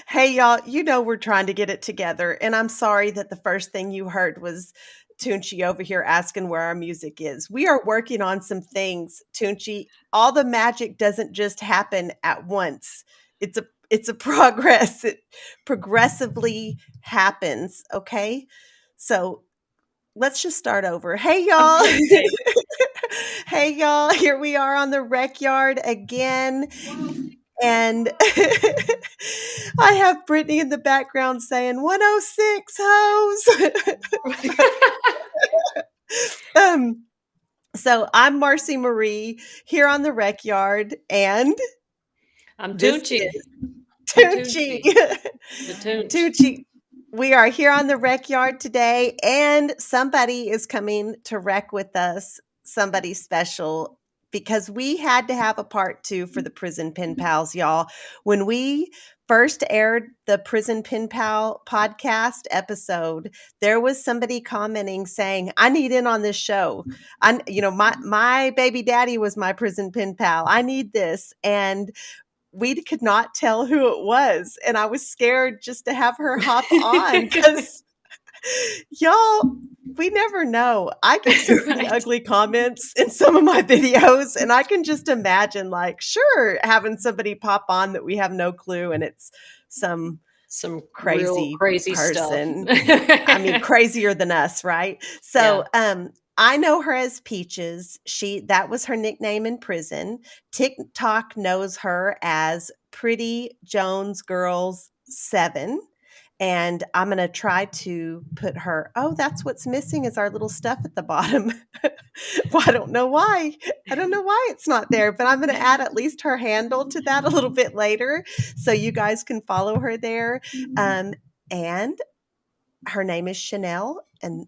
Hey, y'all, we're trying to get it together, and I'm sorry that the first thing you heard was Tunchi over here asking where our music is. We are working on some things, Tunchi. All the magic doesn't just happen at once. It's a progress. It progressively happens, okay? So, let's just start over. Hey, y'all. Okay. Hey, y'all. Here we are on the rec yard again. And I have Brittany in the background saying 106 hoes. um, so I'm Marcy Marie here on the rec yard, and I'm this Tunchi. is I'm Tunchi. Tunchi. The Tunch. Tunchi. We are here on the rec yard today, and somebody is coming to rec with us, somebody special, because we had to have a part two for the Prison Pen Pals, y'all. When we first aired the Prison Pen Pal podcast episode, there was somebody commenting saying, I need in on this show. My baby daddy was my prison pen pal. I need this. And we could not tell who it was. And I was scared just to have her hop on because y'all, we never know. I get some pretty Right. ugly comments in some of my videos, and I can just imagine, like, sure, having somebody pop on that we have no clue and it's some Some real crazy crazy stuff. person. I mean, crazier than us, right? Yeah. So, I know her as Peaches. That was her nickname in prison. TikTok knows her as Pretty Jones Girls 7. And I'm going to try to put her. Oh, that's what's missing is our little stuff at the bottom. Well, I don't know why. I don't know why it's not there, but I'm going to add at least her handle to that a little bit later so you guys can follow her there. And her name is Chanel. And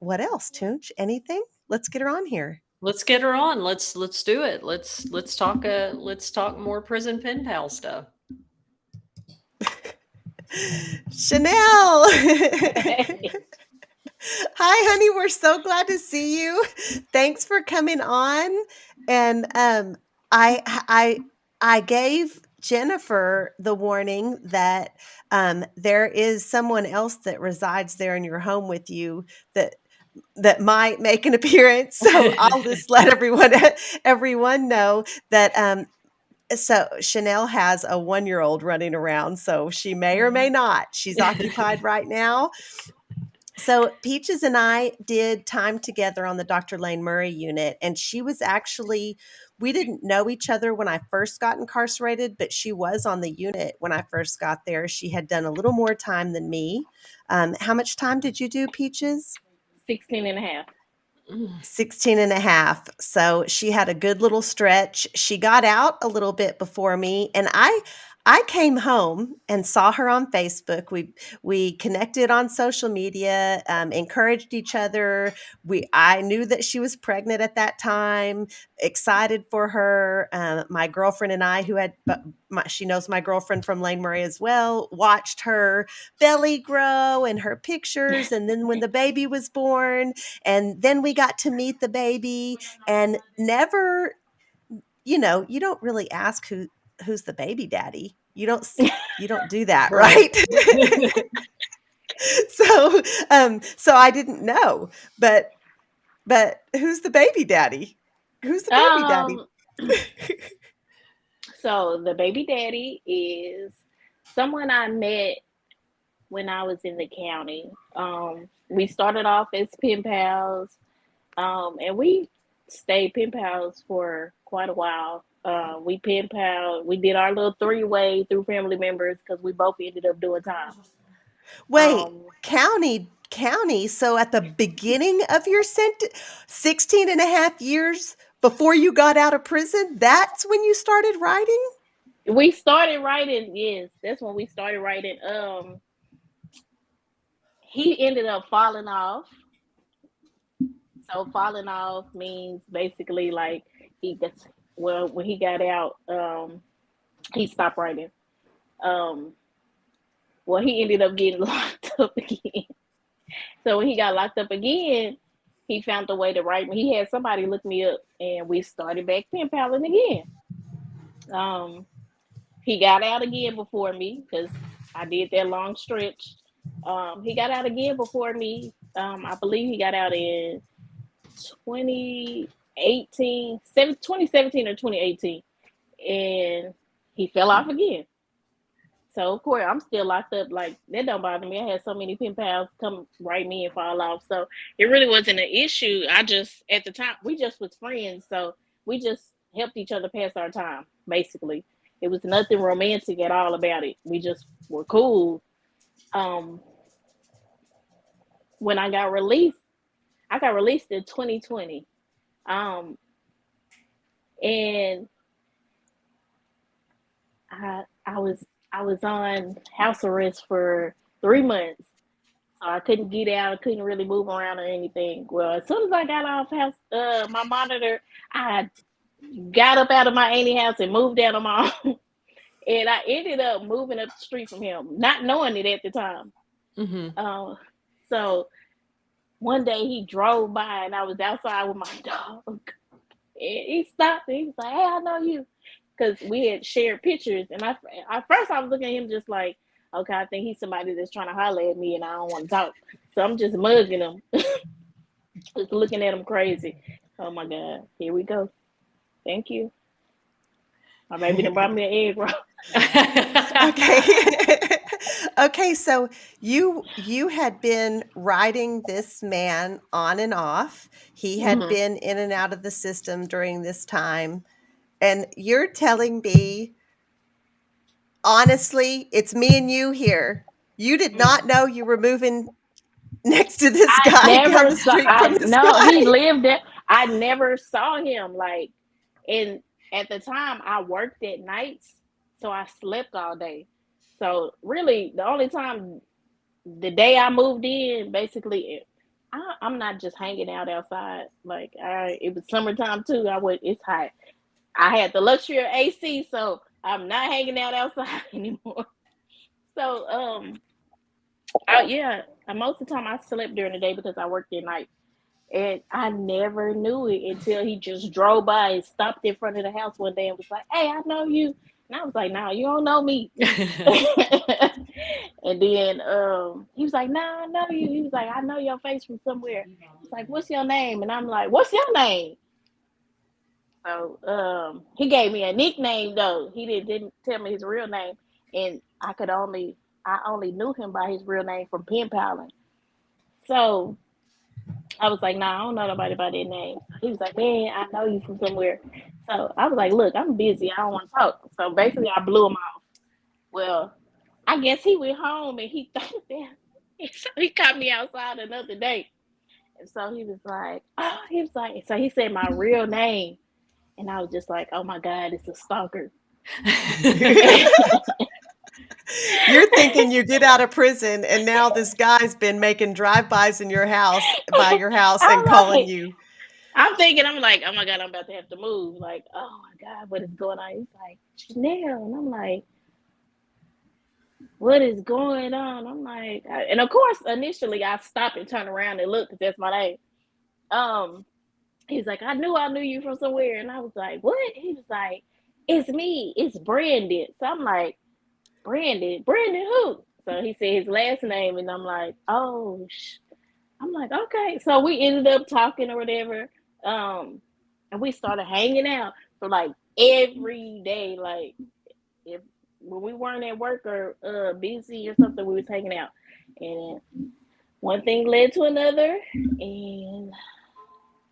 what else, Tunch? Anything? Let's get her on here. Let's get her on. Let's do it. Let's talk more prison pen pal stuff. Chanel. Hey. Hi, honey. We're so glad to see you. Thanks for coming on. And I gave Jennifer the warning that there is someone else that resides there in your home with you that might make an appearance. So I'll just let everyone know that so Chanel has a 1-year-old running around, so she may or may not. She's occupied right now. So Peaches and I did time together on the Dr. Lane Murray unit, and she was actually we didn't know each other when I first got incarcerated, but she was on the unit when I first got there. She had done a little more time than me. How much time did you do, Peaches? 16 and a half. 16 and a half. So she had a good little stretch. She got out a little bit before me, and I came home and saw her on Facebook. We connected on social media, encouraged each other. I knew that she was pregnant at that time. Excited for her. My girlfriend and I, she knows my girlfriend from Lane Murray as well, watched her belly grow and her pictures. And then when the baby was born, and then we got to meet the baby, and never, you don't really ask who's the baby daddy. You don't do that, Right. right? So I didn't know, but who's the baby daddy? Who's the baby daddy? um, so the baby daddy is someone I met when I was in the county. We started off as pen pals, and we stayed pen pals for quite a while. We pen pal. We did our little three-way through family members because we both ended up doing time. Wait, Um, county. So at the beginning of your 16 and a half years before you got out of prison, that's when you started writing? we started writing. Yes, that's when we started writing. He ended up falling off. So falling off means basically like he gets well when he got out, he stopped writing. Um, well, he ended up getting locked up again. So when he got locked up again, he found a way to write me. He had somebody look me up, and we started back pen paling again. Um, He got out again before me because I did that long stretch. He got out again before me. I believe he got out in 2018, 2017 or 2018, and he fell off again. So of course I'm still locked up. Like that don't bother me. I had so many pen pals come write me and fall off. So it really wasn't an issue. I just at the time we just was friends. So we just helped each other pass our time, basically. It was nothing romantic at all about it. We just were cool. Um when I got released in 2020. Um and I was on house arrest for 3 months. So I couldn't get out. I couldn't really move around or anything. Well, as soon as I got off house, my monitor, I got up out of my auntie house and moved out on my own. And I ended up moving up the street from him, not knowing it at the time. So one day he drove by and I was outside with my dog. And he stopped and he was like, "Hey, I know you." Because we had shared pictures. And first I was looking at him just like, okay, I think he's somebody that's trying to holler at me and I don't want to talk. So I'm just mugging him. Just looking at him crazy. Oh my God. Here we go. Thank you. My baby done brought me an egg roll. Okay. Okay, so you had been riding this man on and off. He had been in and out of the system during this time. And you're telling me, honestly, it's me and you here. You did not know you were moving next to this I guy down never the saw. street I from this no. guy. He lived there. I never saw him. Like, and at the time I worked at nights, so I slept all day. So really, the only time the day I moved in, basically, I'm not just hanging out outside. Like, it was summertime too. It's hot. I had the luxury of AC, so I'm not hanging out outside anymore. So, yeah, most of the time I slept during the day because I worked at night. And I never knew it until he just drove by and stopped in front of the house one day and was like, "Hey, I know you." And I was like, "Nah, you don't know me." And then he was like, "Nah, I know you." He was like, "I know your face from somewhere." He's like, "What's your name?" And I'm like, "What's your name?" So he gave me a nickname though. He didn't tell me his real name, and I only knew him by his real name from Penpals. So I was like, "Nah, I don't know nobody by that name." He was like, "Man, I know you from somewhere." So I was like, "Look, I'm busy. I don't want to talk." So basically, I blew him off. Well, I guess he went home and he thought that. So he caught me outside another day. And so he was like, "Oh," he was like, so he said my real name. And I was just like, "Oh my God, it's a stalker." You're thinking you get out of prison and now this guy's been making drive-bys in your house, by your house, and I'm calling like, you. I'm like, "Oh my God, I'm about to have to move." Like, "Oh my God, what is going on?" He's like, "Chanel." And I'm like, "What is going on?" I'm like, and of course, initially I stopped and turned around and looked because that's my name. Um, he's like, I knew you from somewhere." And I was like, "What?" He was like, "It's me. It's Brandon." So I'm like, "Brandon? Brandon who?" So he said his last name, and I'm like, "Oh, I'm like, okay." So we ended up talking or whatever. And we started hanging out for like every day. Like if when we weren't at work or busy or something, we was hanging out. And one thing led to another, and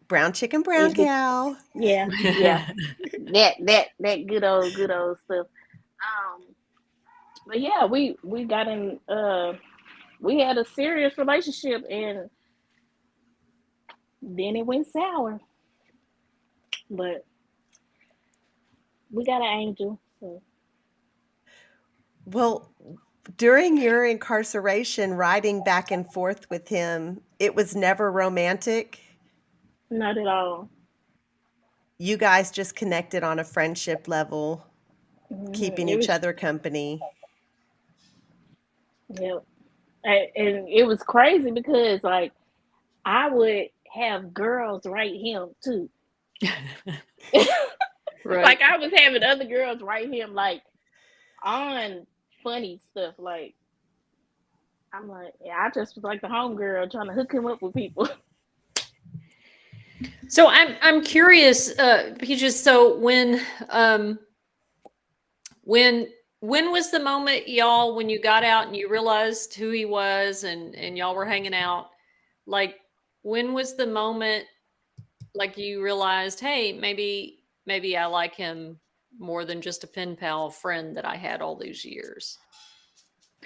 Brown chicken, brown it be cow. yeah, yeah. That good old stuff. Um, but yeah, we got in. We had a serious relationship, and then it went sour. But we got an angel, so Well, during your incarceration, riding back and forth with him, it was never romantic. not at all. You guys just connected on a friendship level, keeping It each was other company. yeah, and it was crazy because like I would have girls write him too. Right. Like I was having other girls write him like on funny stuff. Like I'm like, yeah, I just was like the homegirl trying to hook him up with people. So I'm curious, Peaches. So um when when was the moment, y'all, when you got out and you realized who he was and y'all were hanging out? Like, when was the moment like you realized, hey, maybe I like him more than just a pen pal friend that I had all these years?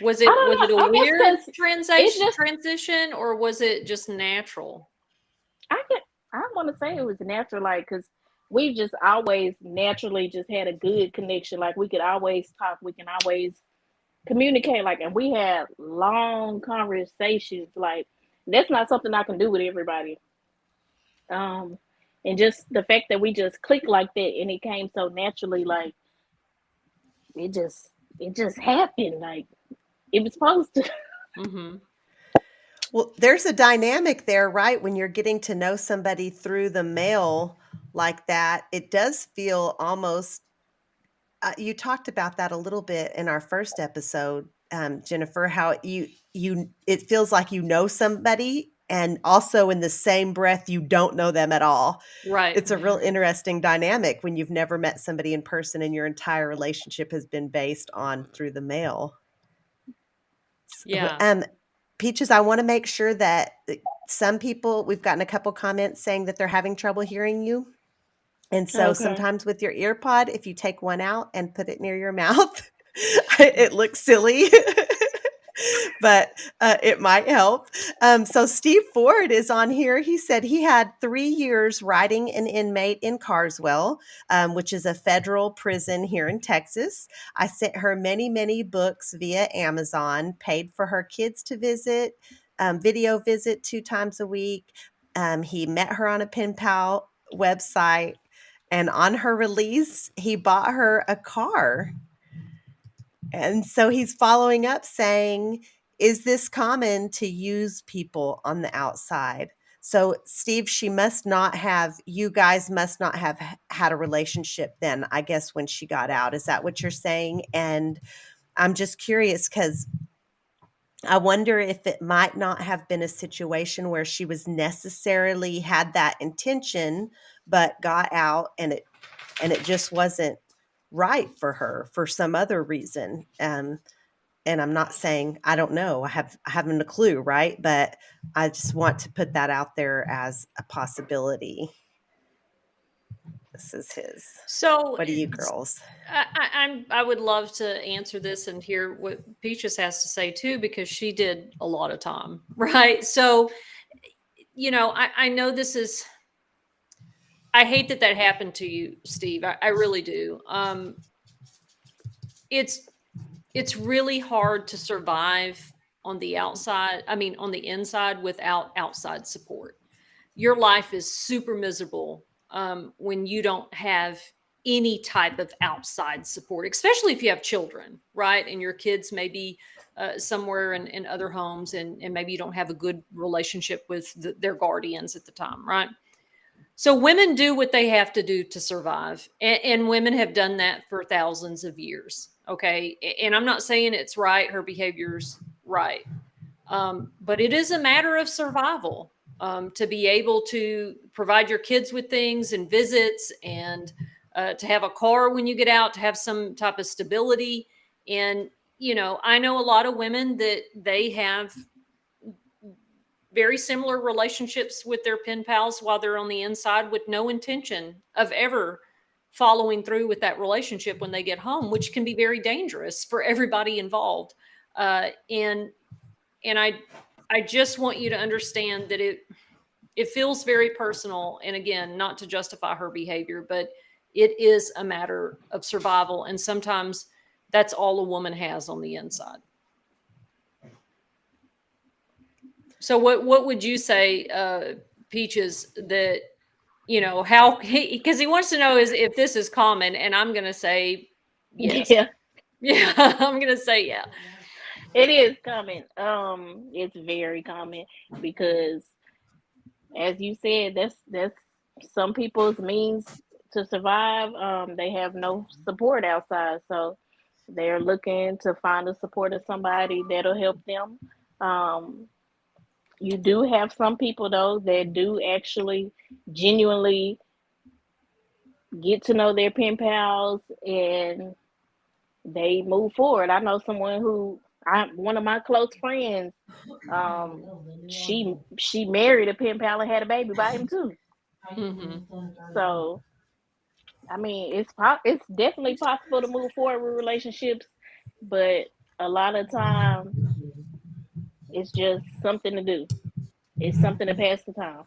I Was don't it a know. I guess weird because it just transition, or was it just natural? I get I want to say it was natural, like because we just always naturally just had a good connection. Like we could always talk, we can always communicate, like, and we had long conversations. Like that's not something I can do with everybody. Um, and just the fact that we just clicked like that and it came so naturally, like it just it just happened, like it was supposed to. Mm-hmm. Well, there's a dynamic there, right? When you're getting to know somebody through the mail like that, it does feel almost you talked about that a little bit in our first episode, Jennifer, how you it feels like you know somebody and also in the same breath you don't know them at all. Right. It's a real interesting dynamic when you've never met somebody in person and your entire relationship has been based on through the mail. Yeah. Peaches, I want to make sure that some people, we've gotten a couple comments saying that they're having trouble hearing you. And so Okay. sometimes with your ear pod, if you take one out and put it near your mouth, it looks silly, but it might help. So Steve Ford is on here. He said he had 3 years riding an inmate in Carswell, which is a federal prison here in Texas. I sent her many, many books via Amazon, paid for her kids to visit, video visit 2 times a week. He met her on a pen pal website. And on her release, he bought her a car. And so he's following up saying, is this common to use people on the outside? So, Steve, you guys must not have had a relationship then, I guess, when she got out. Is that what you're saying? And I'm just curious because I wonder if it might not have been a situation where she was necessarily had that intention, but got out and it just wasn't right for her for some other reason. And I'm not saying I don't know. I haven't a clue, right? But I just want to put that out there as a possibility. This is his. So What do you girls? I would love to answer this and hear what Peaches has to say too, because she did a lot of time, right? So, I know this is, I hate that happened to you, Steve. I really do. It's it's really hard to survive on the outside. I mean, on the inside without outside support. Your life is super miserable when you don't have any type of outside support, especially if you have children, right? And your kids may be somewhere in other homes, and maybe you don't have a good relationship with their guardians at the time, right? So women do what they have to do to survive, and women have done that for thousands of years. Okay, and I'm not saying it's right; her behavior's right, but it is a matter of survival, to be able to provide your kids with things and visits, and to have a car when you get out, to have some type of stability. And I know a lot of women that they have very similar relationships with their pen pals while they're on the inside, with no intention of ever following through with that relationship when they get home, which can be very dangerous for everybody involved. And I just want you to understand that it feels very personal, and again, not to justify her behavior, but it is a matter of survival, and sometimes that's all a woman has on the inside. So what would you say, Peaches, that how, because he wants to know is if this is common, and I'm going to say yes. Yeah, Yeah, I'm going to say yeah. it is common. It's very common because, as you said, that's some people's means to survive. They have no support outside, so they're looking to find the support of somebody that'll help them. Um, you do have some people though that do actually genuinely get to know their pen pals and they move forward. I know someone who one of my close friends, um, she married a pen pal and had a baby by him too. Hmm. So I mean, it's definitely possible to move forward with relationships, but a lot of time it's just something to do. It's something to pass the time.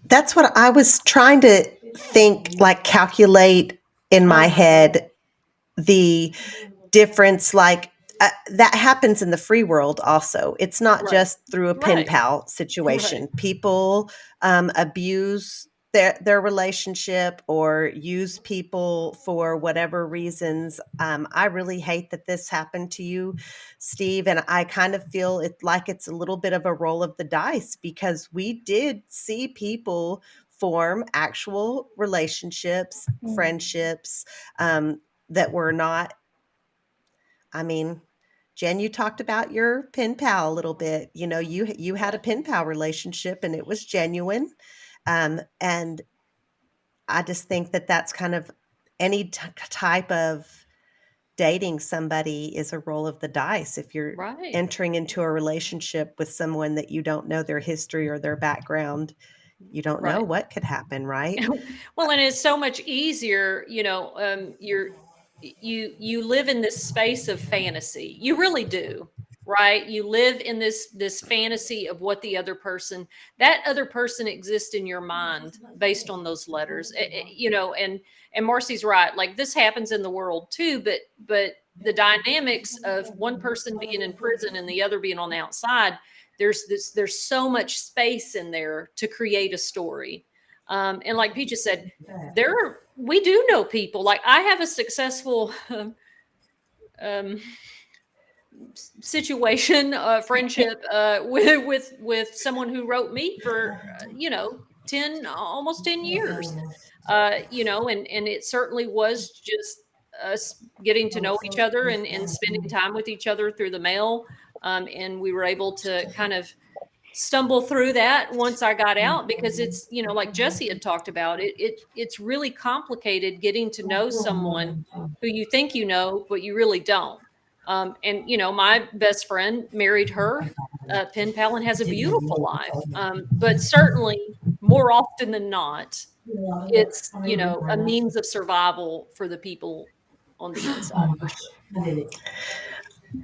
That's what I was trying to think, like calculate in my head the difference, like that happens in the free world also. It's not Right. just through a pen Right. pal Right. situation. People abuse their relationship or use people for whatever reasons. I really hate that this happened to you, Steve, and I kind of feel it like it's a little bit of a roll of the dice because we did see people form actual relationships, Mm. friendships, that were not, I mean, Jen, you talked about your pen pal a little bit. You know, you had a pen pal relationship and it was genuine. And I just think that that's kind of any type of dating somebody is a roll of the dice. If you're Right. entering into a relationship with someone that you don't know their history or their background, you don't know Right. what could happen, right? Well, and it's so much easier, you live in this space of fantasy. You really do, right? You live in this fantasy of what the other person, that other person exists in your mind based on those letters. And Marcy's right. Like this happens in the world too, but the dynamics of one person being in prison and the other being on the outside, there's so much space in there to create a story. And like Peaches said, we do know people. Like I have a successful um, situation, friendship with someone who wrote me for 10 almost 10 years. And it certainly was just us getting to know each other and spending time with each other through the mail. And we were able to kind of stumble through that once I got out because it's, like Jesse had talked about it's really complicated getting to know someone who you think you know, but you really don't. And my best friend married her pen pal and has a beautiful life. But certainly more often than not, it's, a means of survival for the people on the inside for sure.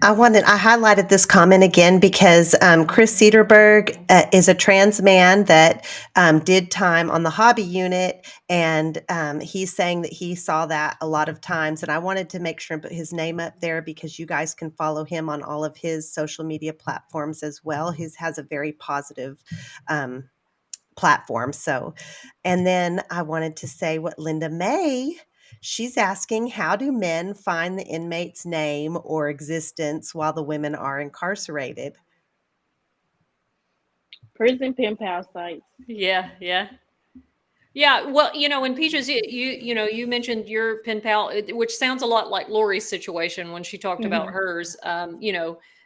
I highlighted this comment again because Chris Cedarberg is a trans man that did time on the hobby unit, and he's saying that he saw that a lot of times. And I wanted to make sure and put his name up there because you guys can follow him on all of his social media platforms as well. He has a very positive platform. So, and then I wanted to say what Linda May, she's asking, how do men find the inmate's name or existence while the women are incarcerated? Prison pen pal sites. Yeah, yeah. Yeah, well, in Peaches, you mentioned your pen pal, which sounds a lot like Lori's situation when she talked about Hmm. hers.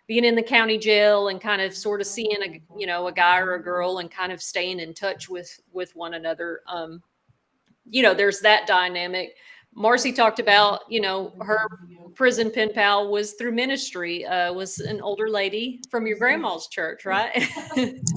Being in the county jail and kind of sort of seeing a guy or a girl and kind of staying in touch with one another. There's that dynamic. Marcy talked about, her prison pen pal was through ministry, was an older lady from your grandma's church, right?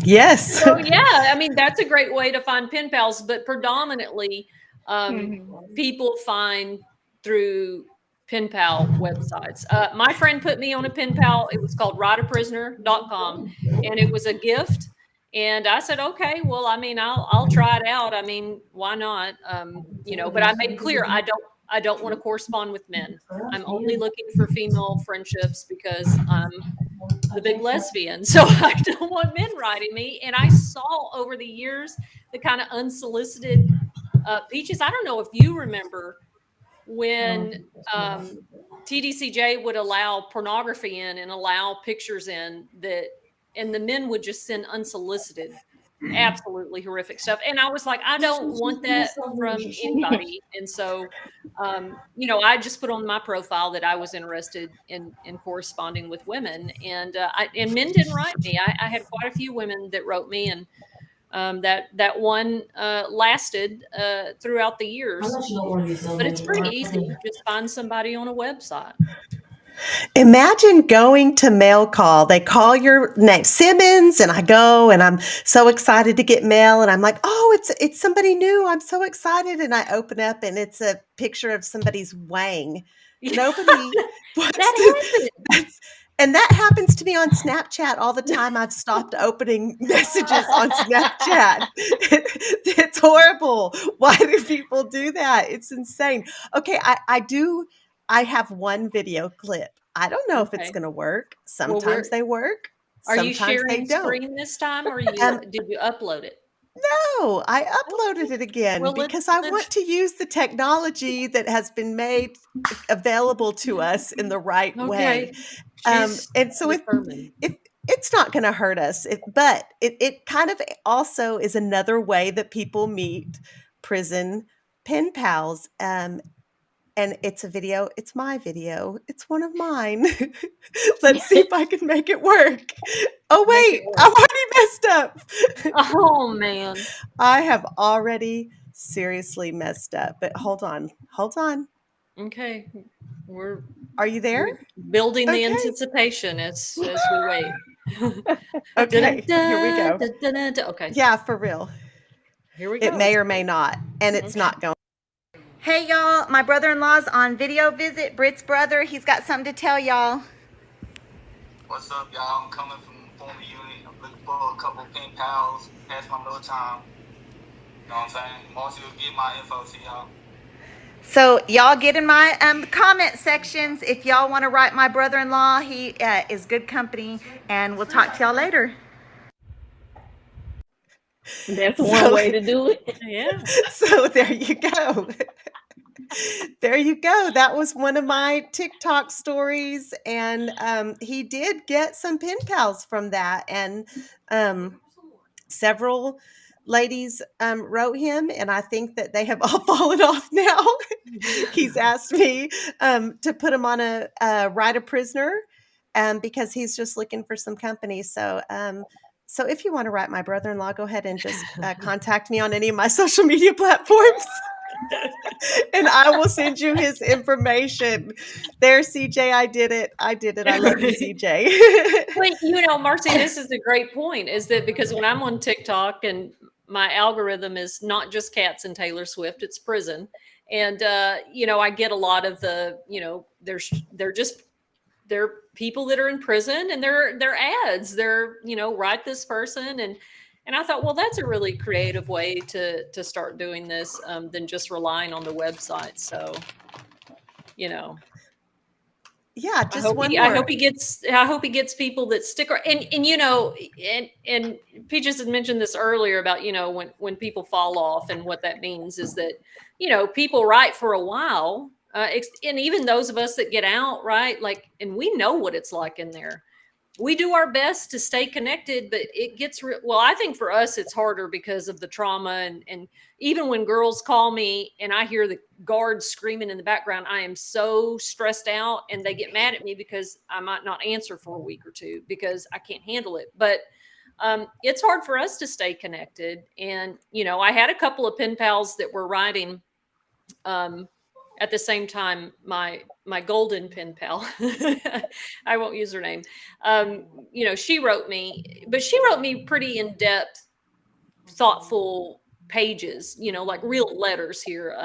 Yes. So yeah, I mean that's a great way to find pen pals, but predominantly Hmm. people find through pen pal websites. My friend put me on a pen pal. It was called writeaprisoner.com, and it was a gift. And I said, okay, well, I mean, I'll try it out. I mean, why not? But I made clear I don't want to correspond with men. I'm only looking for female friendships because I'm the big lesbian. So I don't want men writing me. And I saw over the years the kind of unsolicited Peaches. I don't know if you remember when TDCJ would allow pornography in and allow pictures in that, and the men would just send unsolicited absolutely horrific stuff. And I was like, I don't want that from anybody. And so, I just put on my profile that I was interested in corresponding with women, and and men didn't write me. I had quite a few women that wrote me, and that one lasted throughout the years. But it's pretty easy. Just find somebody on a website. Imagine going to mail call. They call your name, Simmons, and I go, and I'm so excited to get mail, and I'm like, oh, it's somebody new. I'm so excited, and I open up, and it's a picture of somebody's wang. Nobody wants That that's, and that happens to me on Snapchat all the time. I've stopped opening messages on Snapchat. It's horrible. Why do people do that? It's insane. Okay, I have one video clip. I don't know if it's Okay. going to work. Well, Sometimes they work. are you Sometimes they sharing don't. screen this time, or did you upload it? No, I uploaded it again Well, because I want to use the technology that has been made available to us in the right way. Okay. She's And so determined. it's not going to hurt us, but it kind of also is another way that people meet prison pen pals. And it's a video. It's my video. It's one of mine. Let's see if I can make it work. Oh, Make it wait, work. I've already messed up. Oh man. I have already seriously messed up. But hold on. Okay. We're Are you there? building the Okay. anticipation as we wait. Okay, here we go. Okay. Yeah, for real. Here we go. It may or may not, and it's not going. Hey, y'all, my brother-in-law's on video visit. Britt's brother, he's got something to tell y'all. What's up, y'all? I'm coming from the former unit. I'm looking for a couple of pen pals, pass my little time. You know what I'm saying? Marcy will get my info to y'all. So y'all get in my comment sections if y'all want to write my brother-in-law. He is good company, and we'll talk to y'all later. That's one way to do it. Yeah. So there you go. There you go. That was one of my TikTok stories, and he did get some pen pals from that, and several ladies wrote him, and I think that they have all fallen off now. He's asked me to put him on a Write a Prisoner because he's just looking for some company. So so if you want to write my brother-in-law, go ahead and just contact me on any of my social media platforms. And I will send you his information. There, CJ, I did it. I love you, CJ. But Marcy, this is a great point, is that because when I'm on TikTok and my algorithm is not just cats and Taylor Swift, it's prison. And I get a lot of the, they're people that are in prison, and they're ads. They're, write this person, and I thought, well, that's a really creative way to start doing this than just relying on the website. So, Yeah, just one more. I hope he gets people that stick around. And Peaches had mentioned this earlier about, when people fall off, and what that means is that, people write for a while. And even those of us that get out, right? Like, and we know what it's like in there. We do our best to stay connected, but it gets well, I think for us, it's harder because of the trauma. And even when girls call me and I hear the guards screaming in the background, I am so stressed out, and they get mad at me because I might not answer for a week or two because I can't handle it. But it's hard for us to stay connected. And, I had a couple of pen pals that were writing, at the same time, my golden pen pal, I won't use her name. She wrote me, but she wrote me pretty in-depth, thoughtful pages, like real letters here.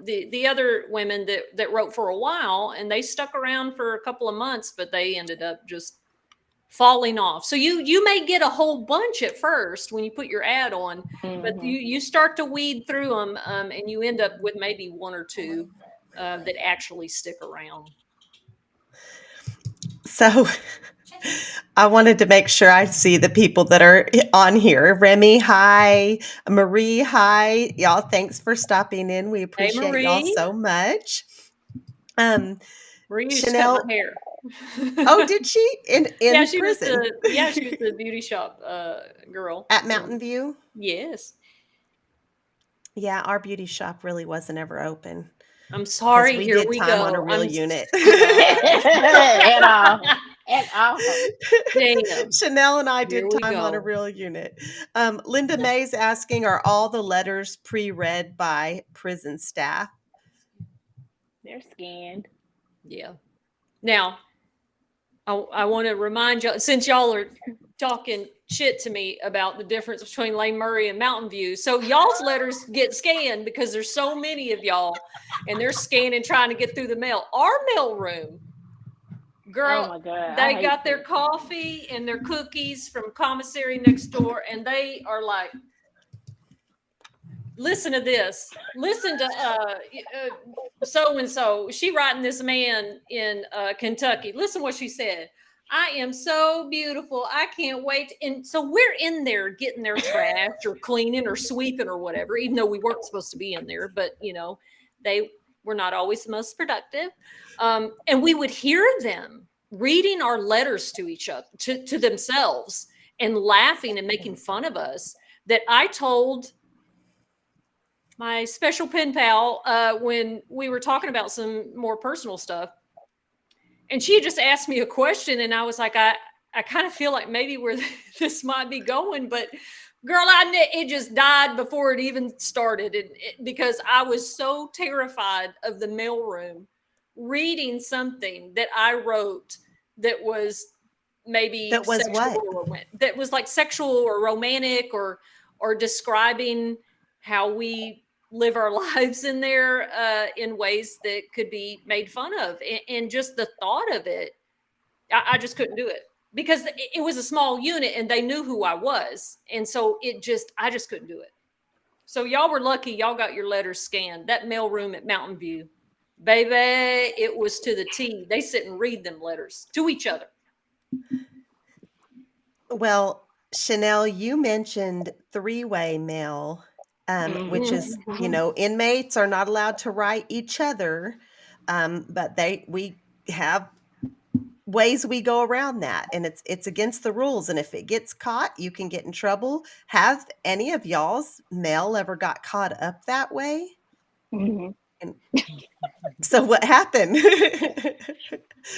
The other women that wrote for a while, and they stuck around for a couple of months, but they ended up just falling off. So you may get a whole bunch at first when you put your ad on, but you start to weed through them, and you end up with maybe one or two that actually stick around. So I wanted to make sure I see the people that are on here. Remy, hi. Marie, hi. Y'all, thanks for stopping in. We appreciate y'all so much. Marie, Chanel, cut my hair. Oh, did she? In Yeah, she was prison? the beauty shop girl At Mountain View? Yes. Yeah, our beauty shop really wasn't ever open I'm because sorry. we Here did we time on a go. real I'm unit. sorry. At all. At all. Damn. Chanel and I Here did we time on a go. real unit. Linda May's asking, are all the letters pre-read by prison staff? They're scanned. Yeah. Now, I want to remind y'all, since y'all are talking shit to me about the difference between Lane Murray and Mountain View. So y'all's letters get scanned because there's so many of y'all and they're scanning trying to get through the mail. Our mail room, girl, Oh my God. they I got hate their that. coffee and their cookies from commissary next door, and they are like, listen to this. Listen to so and so. She writing this man in Kentucky. Listen what she said. I am so beautiful. I can't wait. And so we're in there getting their trash or cleaning or sweeping or whatever, even though we weren't supposed to be in there. But you know, they were not always the most productive. And we would hear them reading our letters to each other, to themselves, and laughing and making fun of us. That I told my special pen pal when we were talking about some more personal stuff, and she just asked me a question, and I was like, I kind of feel like maybe where this might be going, but girl, it just died before it even started, because I was so terrified of the mailroom reading something that I wrote that was maybe That was what? that was like sexual or romantic or describing how we live our lives in there in ways that could be made fun of, and just the thought of it, I just couldn't do it because it was a small unit and they knew who I was, and so I just couldn't do it. So y'all were lucky y'all got your letters scanned. That mail room at Mountain View, baby, it was to the T. They sit and read them letters to each other. Well, Chanel, you mentioned three-way mail, which is, inmates are not allowed to write each other, but we have ways we go around that, and it's against the rules. And if it gets caught, you can get in trouble. Have any of y'all's mail ever got caught up that way? Mhm. And so what happened? What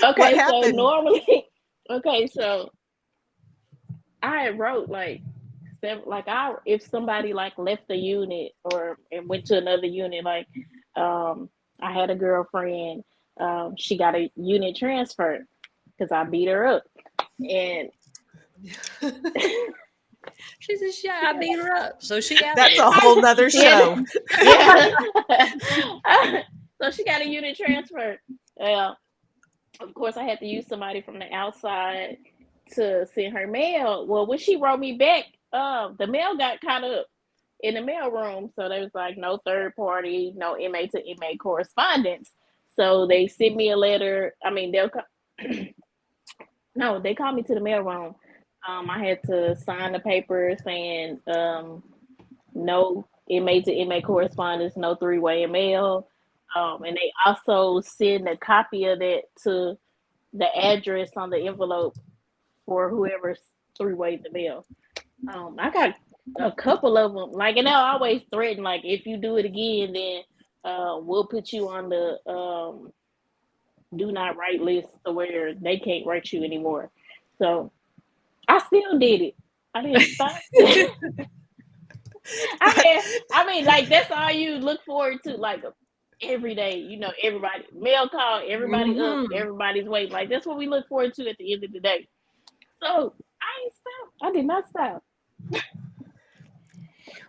Okay, so happened? normally, okay, so I wrote like if somebody like left the unit or and went to another unit, like I had a girlfriend, she got a unit transfer because I beat her up, and She said, "Yeah, I beat her up," so she out That's of a it. whole nother show. yeah. So she got a unit transfer. Of course, I had to use somebody from the outside to send her mail. Well, when she wrote me back, the mail got caught up in the mail room, so there was like no third party, no inmate to inmate correspondence. So they sent me a letter. I mean, no, they called me to the mail room. I had to sign the paper saying no inmate to inmate correspondence, no three-way mail. And they also send a copy of that to the address on the envelope for whoever's three-way the mail. I got a couple of them, like, and they'll always threaten, like, if you do it again, then we'll put you on the do not write list to where they can't write you anymore. So I still did it. I didn't stop. I mean, like that's all you look forward to, like every day. You know, everybody mail call, everybody up, everybody's waiting. Like that's what we look forward to at the end of the day. So I ain't stopped. I did not stop.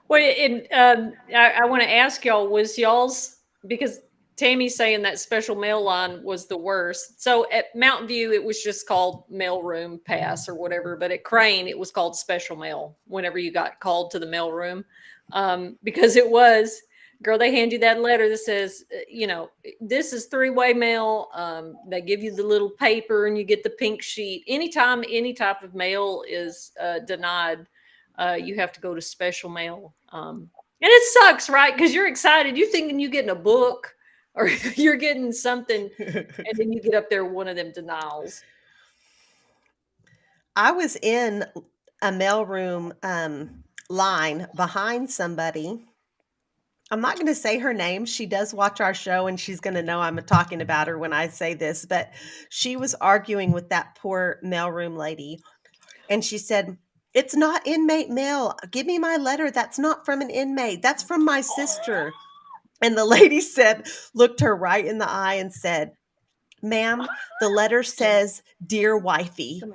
Well, I want to ask y'all, was y'all's, because Tammy's saying that special mail line was the worst. So at Mountain View, it was just called mail room pass or whatever. But at Crane, it was called special mail whenever you got called to the mail room. Because it was, girl, they hand you that letter that says, this is three-way mail. They give you the little paper and you get the pink sheet. Anytime any type of mail is denied, you have to go to special mail. And it sucks, right? Because you're excited. You're thinking you're getting a book or you're getting something, and then you get up there one of them denials. I was in a mailroom line behind somebody. I'm not going to say her name. She does watch our show and she's going to know I'm talking about her when I say this, but she was arguing with that poor mailroom lady. And she said, "It's not inmate mail. Give me my letter. That's not from an inmate. That's from my sister." And the lady said, looked her right in the eye and said, "Ma'am, the letter says, 'Dear wifey.'" And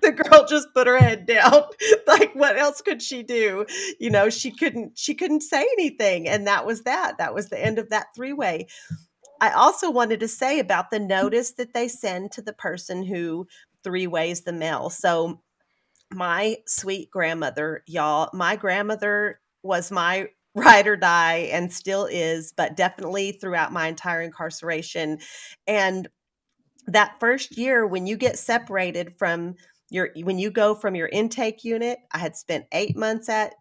the girl just put her head down. Like, what else could she do? She couldn't say anything. And that was that. That was the end of that three-way. I also wanted to say about the notice that they send to the person who three-ways the mail. So my sweet grandmother, y'all, my grandmother was my ride or die and still is, but definitely throughout my entire incarceration. And that first year when you get separated when you go from your intake unit, I had spent 8 months at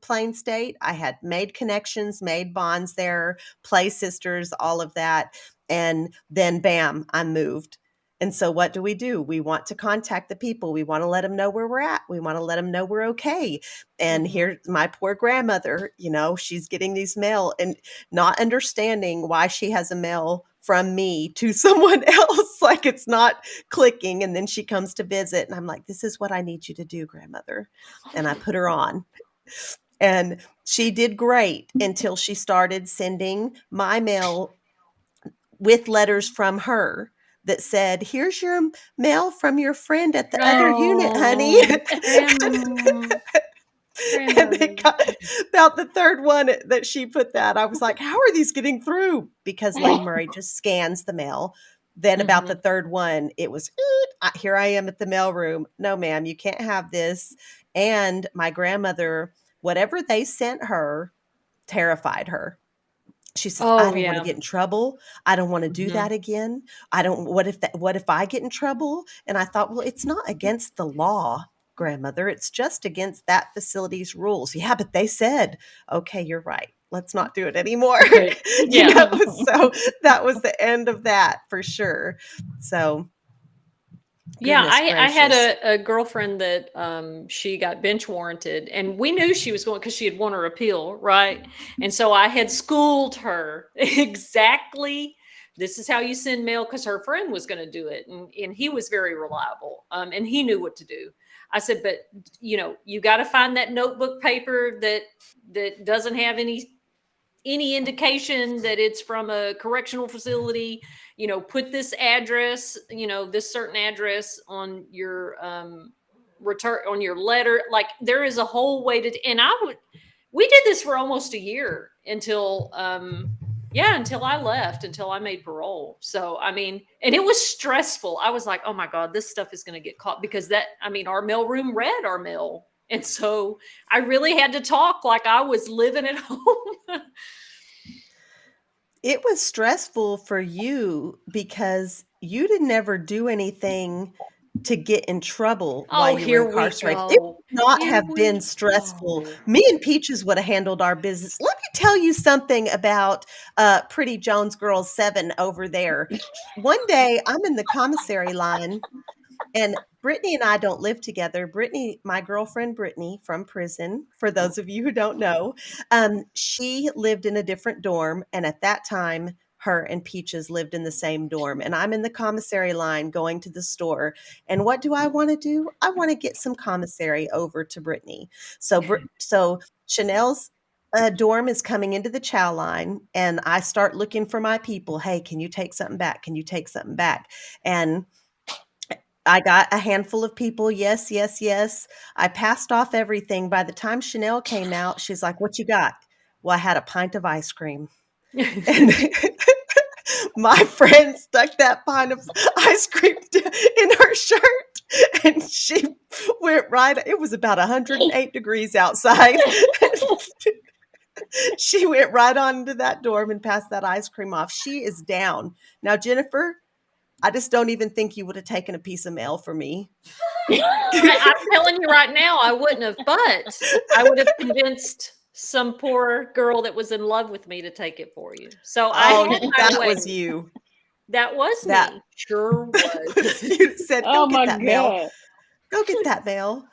Plain State. I had made connections, made bonds there, play sisters, all of that. And then bam, I'm moved. And so what do? We want to contact the people. We want to let them know where we're at. We want to let them know we're okay. And here, my poor grandmother, she's getting these mail and not understanding why she has a mail from me to someone else. Like, it's not clicking. And then she comes to visit and I'm like, "This is what I need you to do, grandmother." And I put her on. And she did great until she started sending my mail with letters from her that said, "Here's your mail from your friend at the other unit, honey." And they got about the third one that she put that. I was like, "How are these getting through?" Because Lane Murray just scans the mail. Then about the third one, it was, here I am at the mailroom. "No, ma'am, you can't have this." And my grandmother, whatever they sent her, terrified her. She says, "I don't want to get in trouble. I don't want to do that again. What if I get in trouble?" And I thought, well, it's not against the law, grandmother. It's just against that facility's rules. "Yeah, but they said." "Okay, you're right. Let's not do it anymore." Right. Yeah. So that was the end of that for sure. So yeah, I had gracious. a girlfriend that she got bench warranted, and we knew she was going because she had won her appeal, right? And so I had schooled her exactly. This is how you send mail, because her friend was going to do it, and he was very reliable, and he knew what to do. I said, "But you got to find that notebook paper that doesn't have any indication that it's from a correctional facility. Put this address, this certain address on your return, on your letter." Like, there is a whole way to, and we did this for almost a year until I left, until I made parole. So, and it was stressful. I was like, "Oh my God, this stuff is going to get caught," because our mailroom read our mail. And so I really had to talk like I was living at home. It was stressful for you because you didn't ever do anything to get in trouble while you were Here we incarcerated. It would go. not Here have been we stressful. go. Me and Peaches would have handled our business. Let me tell you something about Pretty Jones Girl 7 over there. One day, I'm in the commissary line, and Brittany and I don't live together. Brittany, my girlfriend Brittany from prison, for those of you who don't know, she lived in a different dorm. And at that time, her and Peaches lived in the same dorm. And I'm in the commissary line going to the store. And what do I want to do? I want to get some commissary over to Brittany. So Chanel's dorm is coming into the chow line, and I start looking for my people. "Hey, can you take something back? Can you take something back?" And I got a handful of people. Yes, yes, yes. I passed off everything. By the time Chanel came out, she's like, "What you got?" "Well, I had a pint of ice cream." And my friend stuck that pint of ice cream in her shirt, and she went right. It was about 108 degrees outside. She went right on into that dorm and passed that ice cream off. She is down. Now, Jennifer, I just don't even think you would have taken a piece of mail for me. I'm telling you right now, I wouldn't have, but I would have convinced some poor girl that was in love with me to take it for you. So I had my that way. was you. That was That me. Sure was. you said, "Go Oh get my that mail. God. Go get that mail."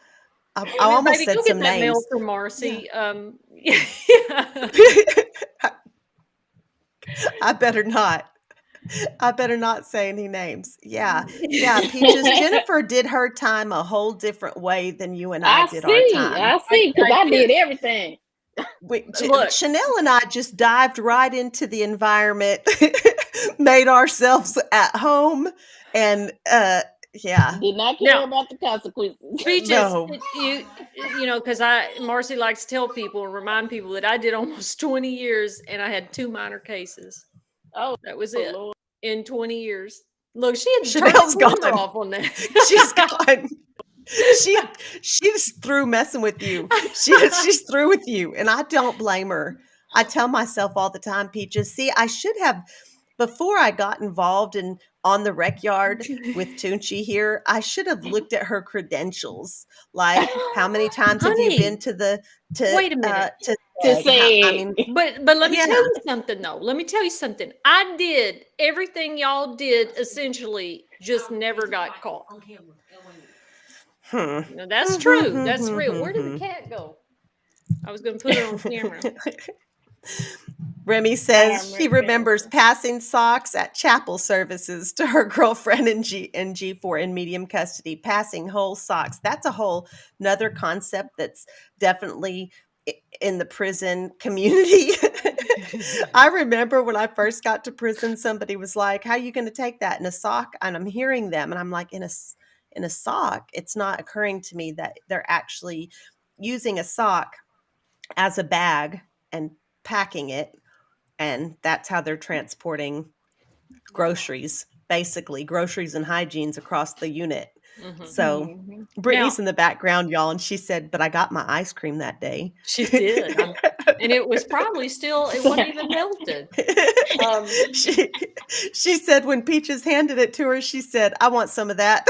I Hey, almost baby, said go some get that mail names. for Marcy. Yeah. Yeah. I better not. I better not say any names. Yeah. Yeah, Peaches. Jennifer did her time a whole different way than you and I did our time. I see, because I did. did everything. Look, Chanel and I just dived right into the environment, made ourselves at home, and yeah. Did not care now, about the consequences. Peaches, No. you know, because Marcy likes to tell people and remind people that I did almost 20 years and I had 2 minor cases. Oh, That was it Lord. in 20 years. Look, she had turned Chanel's the camera gone. off on that. She's gone. She's through messing with you. She's through with you, and I don't blame her. I tell myself all the time, Peaches, see, I should have before I got involved in on the rec yard with Tunchi here, I should have looked at her credentials. Like, how many times have you been Honey, to wait a minute. to To SEG? I say, mean, But let me yeah. tell you something though. Let me tell you something. I did everything y'all did essentially, just never got caught. Hmm. You know, that's true. That's real. Where did the cat go? I was going to put her on camera. Remy says she remembers passing socks at chapel services to her girlfriend in G4 in medium custody, passing whole socks. That's a whole another concept that's definitely in the prison community. I remember when I first got to prison, somebody was like, "How are you going to take that in a sock?" And I'm hearing them, and I'm like, in a sock. It's not occurring to me that they're actually using a sock as a bag and packing it, and that's how they're transporting groceries, basically groceries and hygienes across the unit. So Brittany's Now, in the background, y'all, and she said, "But I got my ice cream that day." she did. And it was probably still, it wasn't even melted. She said when Peaches handed it to her, she said, "I want some of that."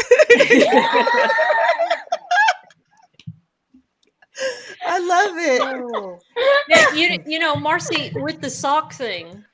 I love it. Oh. Now, you know, Marcy, with the sock thing,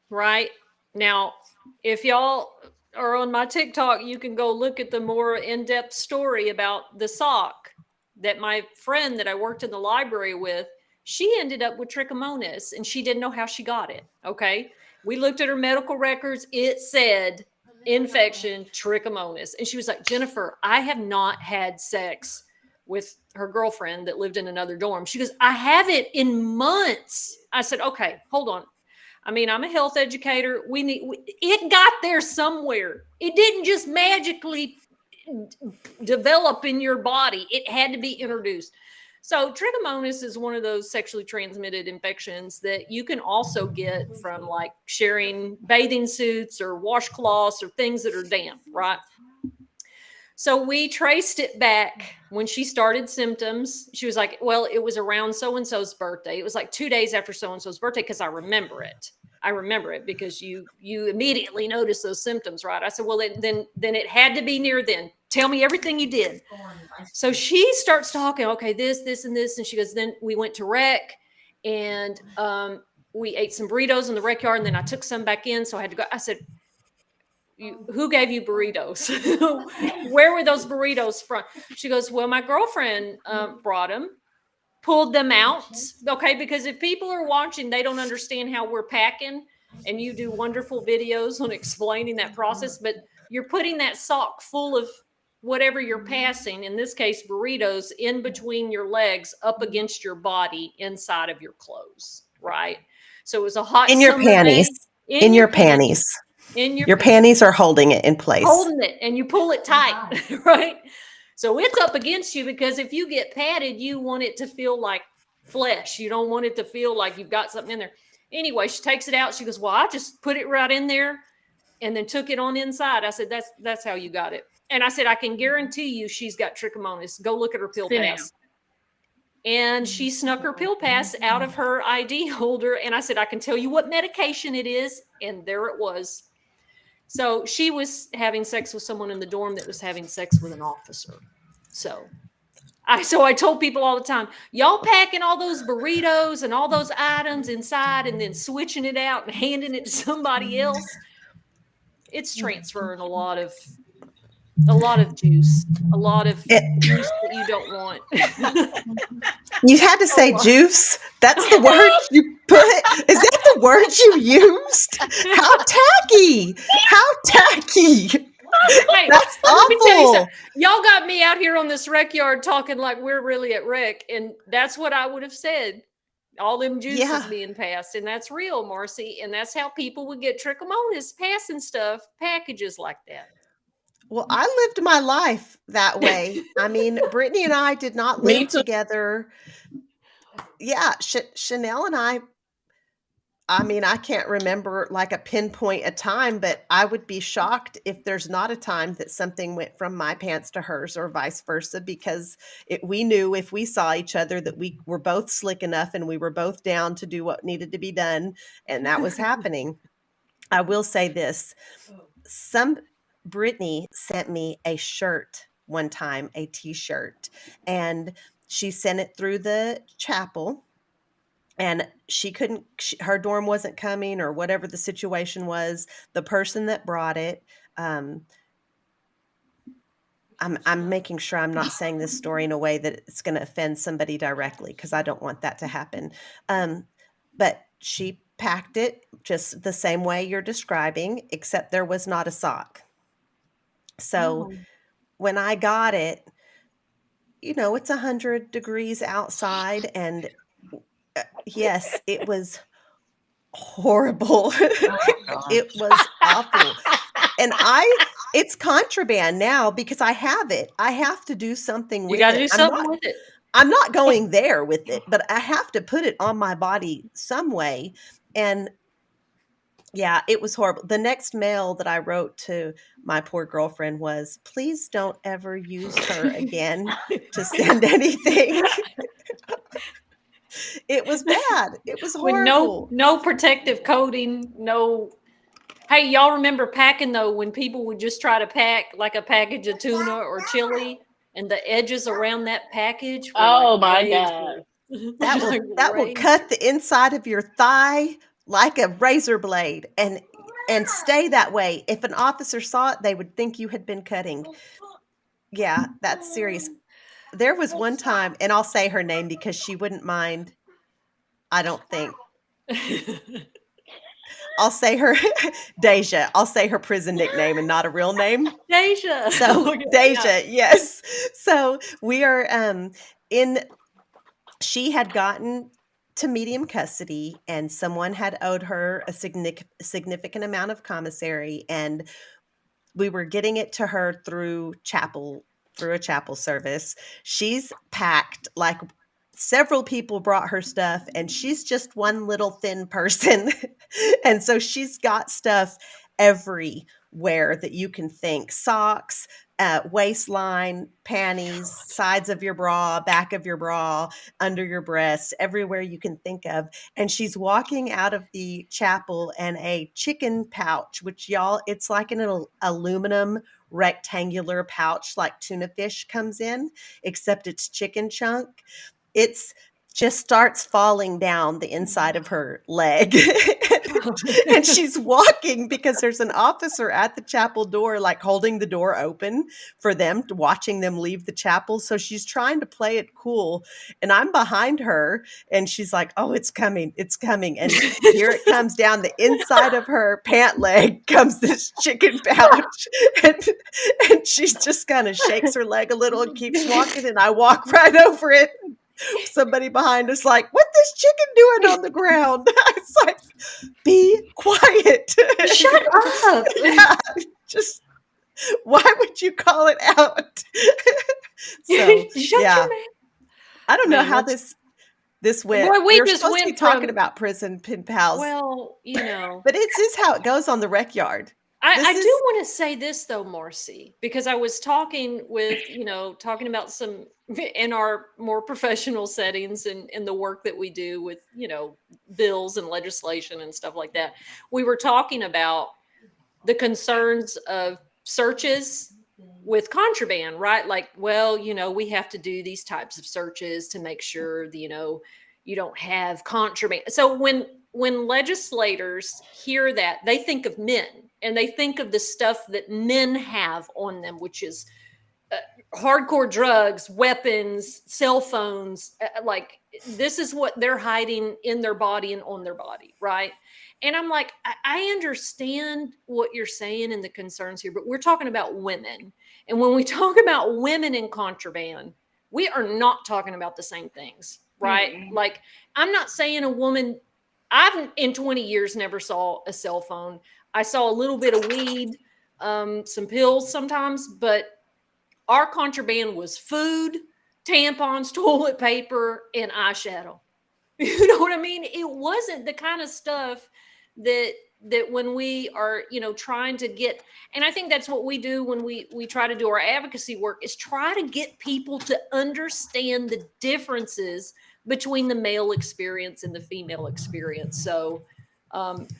right? Now, if y'all are on my TikTok, you can go look at the more in-depth story about the sock that my friend that I worked in the library with, she ended up with trichomonas and she didn't know how she got it. Okay. We looked at her medical records. It said infection, trichomonas. And she was like, "Jennifer, I have not had sex with her girlfriend that lived in another dorm." She goes, "I haven't in months." I said, "Okay, hold on. I mean, I'm a health educator. It got there somewhere. It didn't just magically develop in your body. It had to be introduced." So trichomonas is one of those sexually transmitted infections that you can also get from like sharing bathing suits or washcloths or things that are damp, right? So we traced it back when she started symptoms. She was like, "Well, it was around so-and-so's birthday. It was like 2 days after so-and-so's birthday," because I remember it. I remember it because you immediately notice those symptoms, right? I said, "Well, then it had to be near then. Tell me everything you did." So she starts talking, okay, this, and this. And she goes, "Then we went to rec and we ate some burritos in the rec yard. And then I took some back in. So I had to go." I said, "Who gave you burritos? Where were those burritos from?" She goes, "Well, my girlfriend brought them, pulled them out." Okay, because if people are watching, they don't understand how we're packing, and you do wonderful videos on explaining that process, but you're putting that sock full of whatever you're passing, in this case, burritos, in between your legs, up against your body, inside of your clothes, right? So it was a hot In your summer panties. day. In your panties. In your panties are holding it in place. Holding it, and you pull it tight, right? So it's up against you, because if you get padded, you want it to feel like flesh. You don't want it to feel like you've got something in there. Anyway, she takes it out. She goes, "Well, I just put it right in there and then took it on inside." I said, that's how you got it. And I said, "I can guarantee you she's got trichomonas. Go look at her pill pass." And she snuck her pill pass out of her ID holder. And I said, "I can tell you what medication it is." And there it was. So she was having sex with someone in the dorm that was having sex with an officer. So So I told people all the time, y'all packing all those burritos and all those items inside and then switching it out and handing it to somebody else. It's transferring a lot of juice, a lot of It, juice that you don't want. you had to say juice. That's the word you put. Is that the word you used? How tacky! How tacky! Hey, That's let me tell you awful. something. Y'all got me out here on this rec yard talking like we're really at rec, and that's what I would have said. All them juices Yeah. being passed, and that's real, Marcy, and that's how people would get trichomonas, passing stuff, packages like that. Well, I lived my life that way. I mean, Brittany and I did not Me live too. together. Yeah, Chanel and I mean, I can't remember like a pinpoint a time, but I would be shocked if there's not a time that something went from my pants to hers or vice versa, because we knew if we saw each other that we were both slick enough and we were both down to do what needed to be done. And that was happening. I will say this. Brittany sent me a shirt one time, a t-shirt, and she sent it through the chapel, and she couldn't her dorm wasn't coming or whatever the situation was. The person that brought it, I'm making sure I'm not saying this story in a way that it's going to offend somebody directly, because I don't want that to happen. But she packed it just the same way you're describing, except there was not a sock. So Oh. when I got it, it's 100 degrees outside, and yes, it was horrible. It was awful. And it's contraband now because I have it. I have to do something You with got to it. do something with it. I'm not going there with it, but I have to put it on my body some way. And yeah, it was horrible. The next mail that I wrote to my poor girlfriend was, please don't ever use her again to send anything. It was bad. It was With horrible. no protective coating, no. Hey, y'all remember packing though when people would just try to pack like a package of tuna or chili, and the edges around that package were like Oh my God. razor. That Like will razor. cut the inside of your thigh like a razor blade, and stay that way. If an officer saw it, they would think you had been cutting. Yeah, that's serious. There was one time, and I'll say her name because she wouldn't mind. I don't think. I'll say her Deja. I'll say her prison nickname and not a real name. Deja. So Okay, Deja, yes. So we are in she had gotten to medium custody, and someone had owed her a significant amount of commissary, and we were getting it to her through a chapel service. She's packed like several people brought her stuff, and she's just one little thin person. And so she's got stuff everywhere that you can think: socks, waistline, panties, sides of your bra, back of your bra, under your breast, everywhere you can think of. And she's walking out of the chapel, and a chicken pouch, which, y'all, it's like an aluminum rectangular pouch like tuna fish comes in, except it's chicken chunk. It's just starts falling down the inside of her leg. And she's walking because there's an officer at the chapel door, like holding the door open for them, watching them leave the chapel. So she's trying to play it cool. And I'm behind her, and she's like, oh, it's coming. It's coming. And here it comes down the inside of her pant leg comes this chicken pouch. And she just kind of shakes her leg a little and keeps walking. And I walk right over it. Somebody behind us like, what this chicken doing on the ground? It's like, be quiet. Shut up. Yeah, just why would you call it out? So Shut yeah, your mouth. I don't know Man, how that's- this went. Boy, we were just supposed to be went talking from- about prison pen pals, Well, you know. but it's just how it goes on the rec yard. I do want to say this though, Marcy, because I was talking with, talking about some in our more professional settings and in the work that we do with, bills and legislation and stuff like that. We were talking about the concerns of searches with contraband, right? Like, well, we have to do these types of searches to make sure that, you don't have contraband. So when legislators hear that, they think of men, and they think of the stuff that men have on them, which is hardcore drugs, weapons, cell phones. Like, this is what they're hiding in their body and on their body, right? And I'm like, I understand what you're saying and the concerns here, but we're talking about women. And when we talk about women in contraband, we are not talking about the same things, right? Mm-mm. Like, I'm not saying a woman, I've in 20 years never saw a cell phone. I saw a little bit of weed, some pills sometimes, but our contraband was food, tampons, toilet paper, and eyeshadow. You know what I mean? It wasn't the kind of stuff that when we are, trying to get, and I think that's what we do when we try to do our advocacy work, is try to get people to understand the differences between the male experience and the female experience. So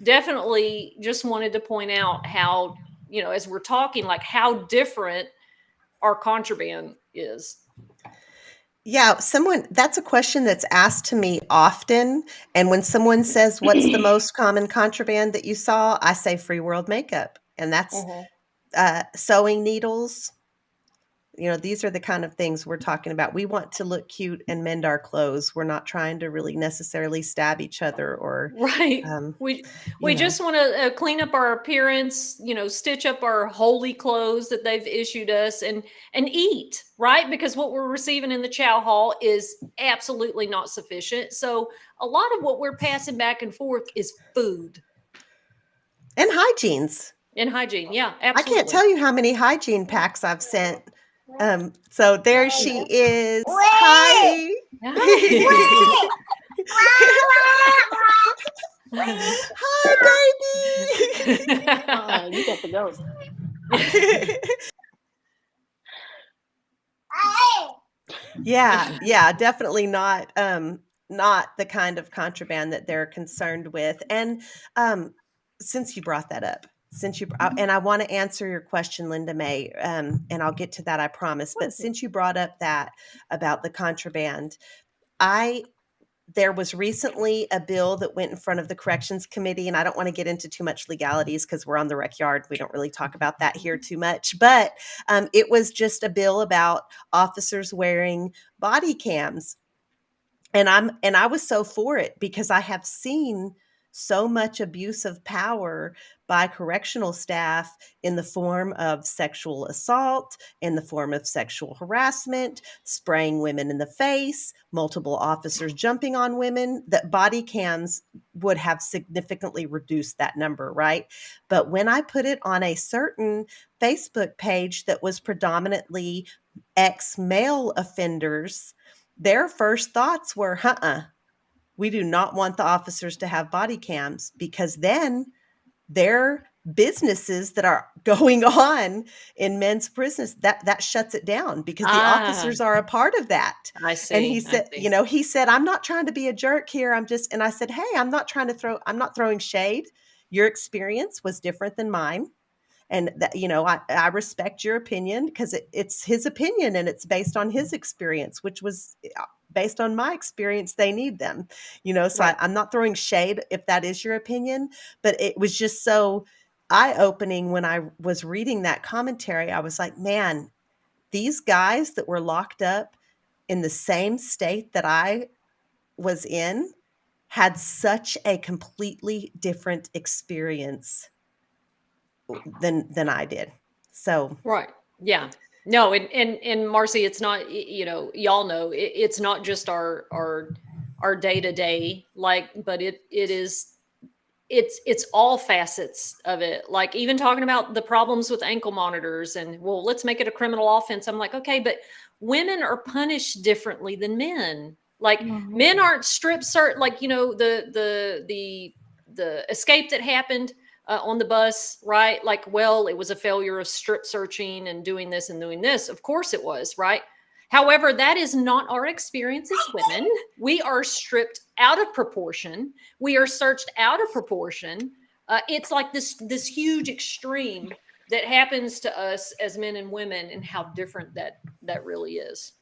definitely just wanted to point out how, as we're talking, like how different our contraband is. Yeah, that's a question that's asked to me often. And when someone says, "What's the most common contraband that you saw?" I say free world makeup. And that's sewing needles. These are the kind of things we're talking about. We want to look cute and mend our clothes. We're not trying to really necessarily stab each other or, Right. We just want to clean up our appearance, stitch up our holy clothes that they've issued us, and eat, right? Because what we're receiving in the chow hall is absolutely not sufficient. So a lot of what we're passing back and forth is food and hygienes. and hygiene. Yeah, I absolutely. can't tell you how many hygiene packs I've sent. So there she is. Hi. Hi. Hi, baby. You got to go. Yeah, definitely not the kind of contraband that they're concerned with. And since you brought that up, and I want to answer your question, Linda May, and I'll get to that, I promise. But since you brought up that about the contraband, there was recently a bill that went in front of the Corrections Committee, and I don't want to get into too much legalities because we're on the rec yard. We don't really talk about that here too much. But it was just a bill about officers wearing body cams. And I was so for it because I have seen so much abuse of power by correctional staff in the form of sexual assault, in the form of sexual harassment, spraying women in the face, multiple officers jumping on women, that body cams would have significantly reduced that number, right? But when I put it on a certain Facebook page that was predominantly ex-male offenders, their first thoughts were, we do not want the officers to have body cams, because then their businesses that are going on in men's prisons, that shuts it down, because the officers are a part of that. I see. And he said, I'm not trying to be a jerk here. And I said, hey, I'm not throwing shade. Your experience was different than mine. And that, I respect your opinion, because it's his opinion and it's based on his experience, which was based on my experience. They need them, so right. I'm not throwing shade if that is your opinion, but it was just so eye-opening when I was reading that commentary. I was like, man, these guys that were locked up in the same state that I was in had such a completely different experience than I did. So right. Yeah. No, and Marcy, it's not, y'all know it's not just our day-to-day, but it's all facets of it. Like, even talking about the problems with ankle monitors, and well, let's make it a criminal offense. I'm like, okay, but women are punished differently than men. Like, men aren't strip search, like, the escape that happened on the bus, right? Like, well, it was a failure of strip searching and doing this and doing this. Of course it was, right? However, that is not our experience as women. We are stripped out of proportion. We are searched out of proportion. It's like this huge extreme that happens to us as men and women, and how different that really is.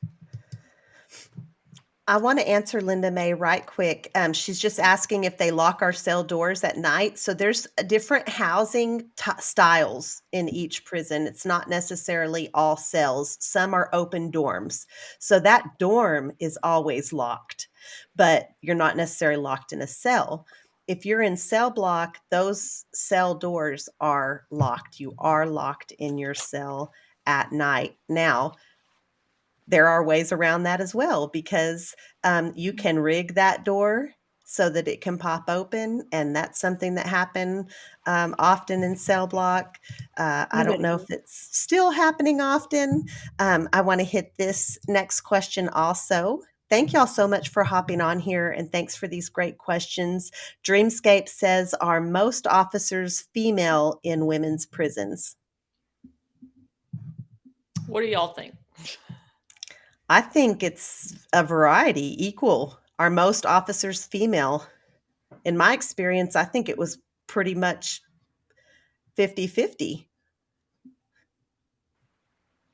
I want to answer Linda May right quick. She's just asking if they lock our cell doors at night. So there's different housing styles in each prison. It's not necessarily all cells. Some are open dorms. So that dorm is always locked, but you're not necessarily locked in a cell. If you're in cell block, those cell doors are locked. You are locked in your cell at night. Now, there are ways around that as well, because you can rig that door so that it can pop open, and that's something that happened often in cell block. I don't know if it's still happening often. I want to hit this next question also. Thank y'all so much for hopping on here, and thanks for these great questions. Dreamscape says, are most officers female in women's prisons? What do y'all think? I think it's a variety, equal. Are most officers female? In my experience, I think it was pretty much 50-50.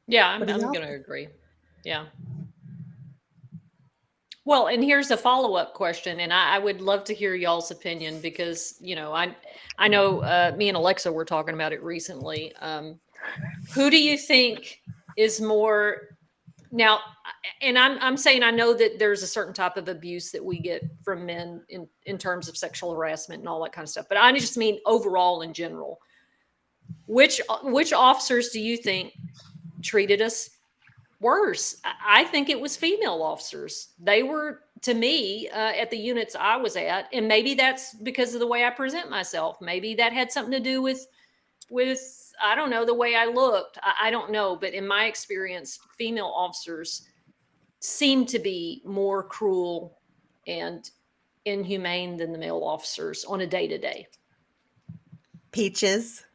Yeah, I'm What do y'all going to think? agree. Yeah. Well, and here's a follow-up question, and I would love to hear y'all's opinion, because, I know me and Alexa were talking about it recently. Who do you think is more now? And I'm saying, I know that there's a certain type of abuse that we get from men in terms of sexual harassment and all that kind of stuff, but I just mean overall in general. Which officers do you think treated us worse? I think it was female officers. They were, to me, at the units I was at, and maybe that's because of the way I present myself. Maybe that had something to do with I don't know, the way I looked. I don't know, but in my experience, female officers seem to be more cruel and inhumane than the male officers on a day-to-day. Peaches?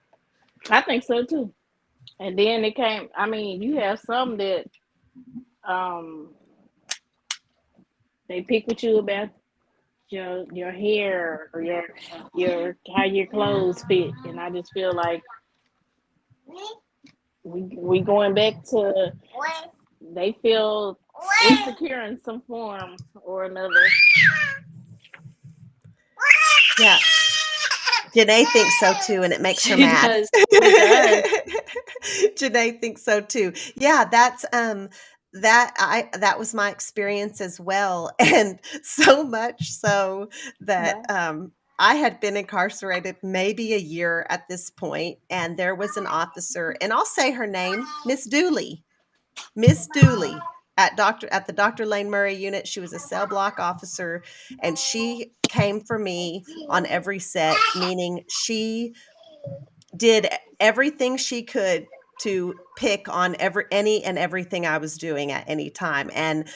I think so too. And then you have some that they pick with you about your hair or your how your clothes fit, and I just feel like we going back to, they feel insecure in some form or another. Yeah. Janae thinks so too, and it makes her She mad. does. She Janae thinks so too. Yeah, that's that was my experience as well, and so much so that I had been incarcerated maybe a year at this point, and there was an officer, and I'll say her name, Miss Dooley. Miss Dooley at the Dr. Lane Murray unit. She was a cell block officer, and she came for me on every set, meaning she did everything she could to pick on any and everything I was doing at any time. And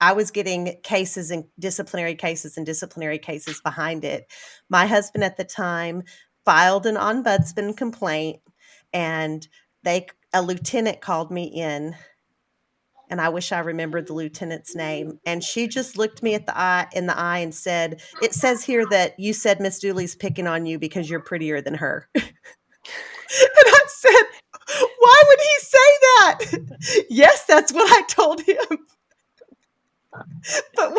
I was getting cases and disciplinary cases behind it. My husband at the time filed an ombudsman complaint, and a lieutenant called me in, and I wish I remembered the lieutenant's name. And she just looked me in the eye and said, "It says here that you said Miss Dooley's picking on you because you're prettier than her." And I said, "Why would he say that?" Yes, that's what I told him. But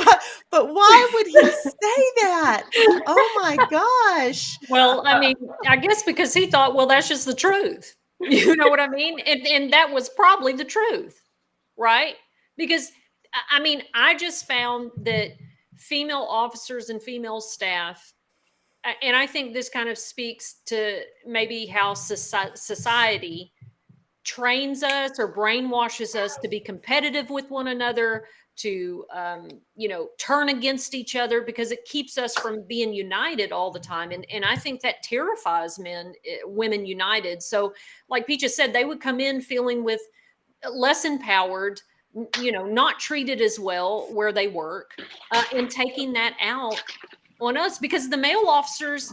why would he say that? Oh my gosh. Well, I mean, I guess because he thought, well, that's just the truth. You know what I mean? And that was probably the truth, right? Because, I mean, I just found that female officers and female staff, and I think this kind of speaks to maybe how society trains us or brainwashes us to be competitive with one another, to turn against each other, because it keeps us from being united all the time. And I think that terrifies women united. So like Peaches said, they would come in feeling with less empowered, not treated as well where they work, and taking that out on us, because the male officers,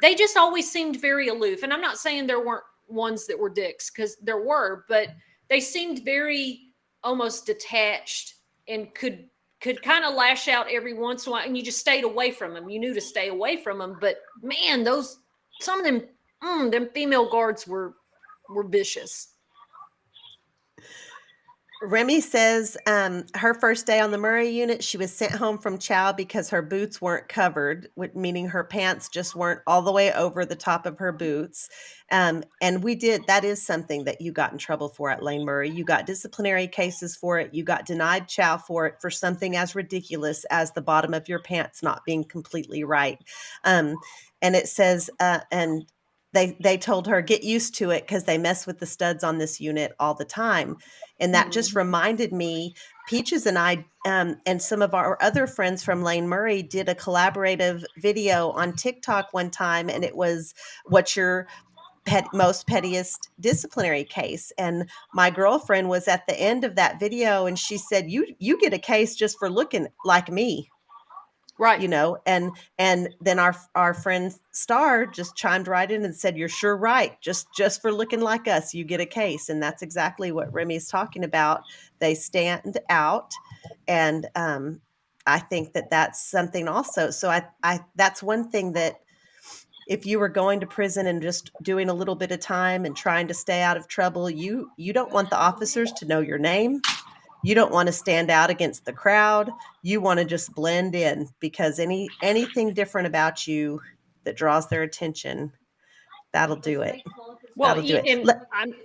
they just always seemed very aloof. And I'm not saying there weren't ones that were dicks, because there were, but they seemed very almost detached and could kind of lash out every once in a while, and you just stayed away from them. You knew to stay away from them. But man, some of them female guards were were vicious. Remy says her first day on the Murray unit, she was sent home from chow because her boots weren't covered, meaning her pants just weren't all the way over the top of her boots. And that is something that you got in trouble for at Lane Murray. You got disciplinary cases for it. You got denied chow for it, for something as ridiculous as the bottom of your pants not being completely right. And it says, and they told her, get used to it because they mess with the studs on this unit all the time. And that just reminded me, Peaches and I and some of our other friends from Lane Murray did a collaborative video on TikTok one time, and it was what's your most pettiest disciplinary case. And my girlfriend was at the end of that video, and she said, you get a case just for looking like me. Right. You know, and then our friend Star just chimed right in and said, you're sure right. Just for looking like us, you get a case. And that's exactly what Remy's talking about. They stand out. And I think that that's something also. So I that's one thing that if you were going to prison and just doing a little bit of time and trying to stay out of trouble, you don't want the officers to know your name. You don't want to stand out against the crowd. You want to just blend in, because anything different about you that draws their attention, that'll do it. Well, That'll do it. and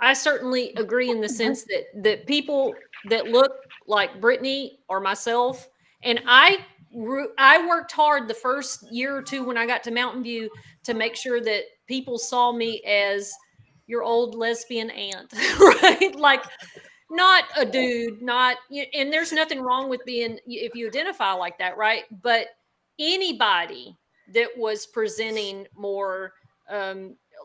I certainly agree in the sense that people that look like Brittany or myself, and I worked hard the first year or two when I got to Mountain View to make sure that people saw me as your old lesbian aunt, right? Like, not a dude, and there's nothing wrong with being, if you identify like that, right? But anybody that was presenting more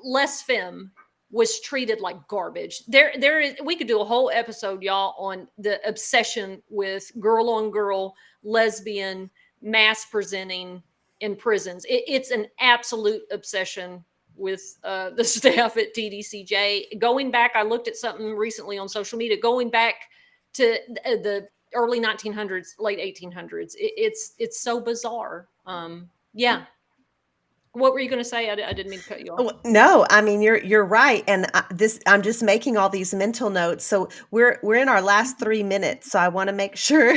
less femme was treated like garbage. We could do a whole episode, y'all, on the obsession with girl on girl lesbian mass presenting in prisons. It's an absolute obsession with the staff at TDCJ. Going back, I looked at something recently on social media, going back to the early 1900s, late 1800s. It's so bizarre. Yeah. What were you going to say? I didn't mean to cut you off. Oh, no, I mean, you're right. And I'm just making all these mental notes. So we're in our last 3 minutes. So I want to make sure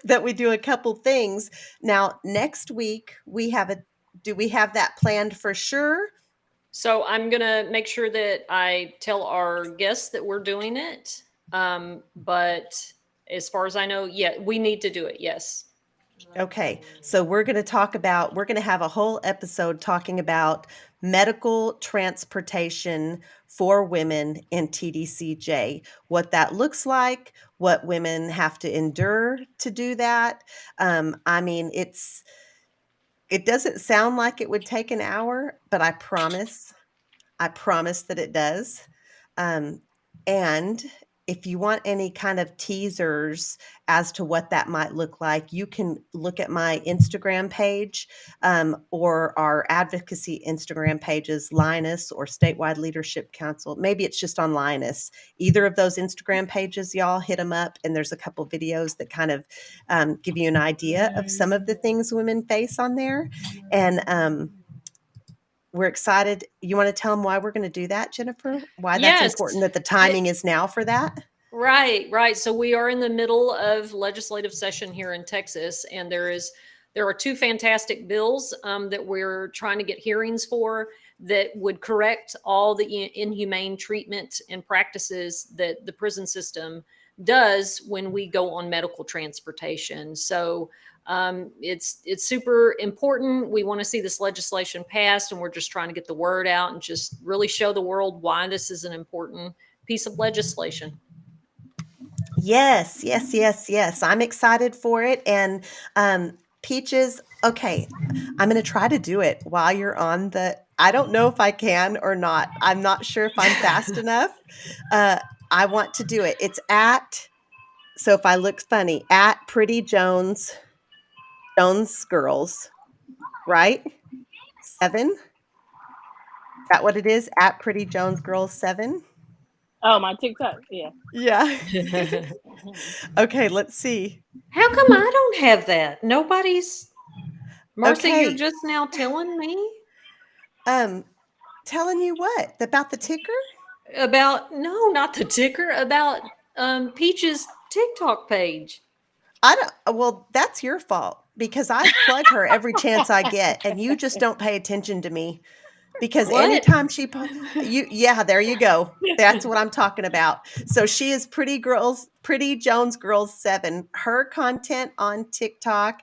that we do a couple things. Now, next week do we have that planned for sure? So I'm going to make sure that I tell our guests that we're doing it. But as far as I know, yeah, we need to do it. Yes. Okay. So we're going to have a whole episode talking about medical transportation for women in TDCJ, what that looks like, what women have to endure to do that. I mean, it doesn't sound like it would take an hour, but I promise that it does. And if you want any kind of teasers as to what that might look like, you can look at my Instagram page or our advocacy Instagram pages, Linus or Statewide Leadership Council. Maybe it's just on Linus. Either of those Instagram pages, y'all hit them up. And there's a couple videos that kind of give you an idea of some of the things women face on there. And we're excited. You want to tell them why we're going to do that, Jennifer? Why that's important that the timing is now for that? Right. So we are in the middle of legislative session here in Texas, and there are 2 fantastic bills that we're trying to get hearings for that would correct all the inhumane treatment and practices that the prison system does when we go on medical transportation. So it's super important. We want to see this legislation passed, and we're just trying to get the word out and just really show the world why this is an important piece of legislation. Yes. I'm excited for it. And Peaches, okay, I'm going to try to do it while you're on I don't know if I can or not. I'm not sure if I'm fast enough. I want to do it. It's so if I look funny, at Pretty Jones Girls, right? 7. Is that what it is? At Pretty Jones Girls 7? Oh, my TikTok. Yeah. Yeah. Okay, let's see. How come I don't have that? Nobody's. Marcy, Okay. you're just now telling me? Telling you what? About the ticker? About no, not the ticker. About Peach's TikTok page. I don't well, that's your fault because I plug her every chance I get, and you just don't pay attention to me. Because What? anytime she yeah, there you go. That's what I'm talking about. So she is Pretty Jones Girls 7. Her content on TikTok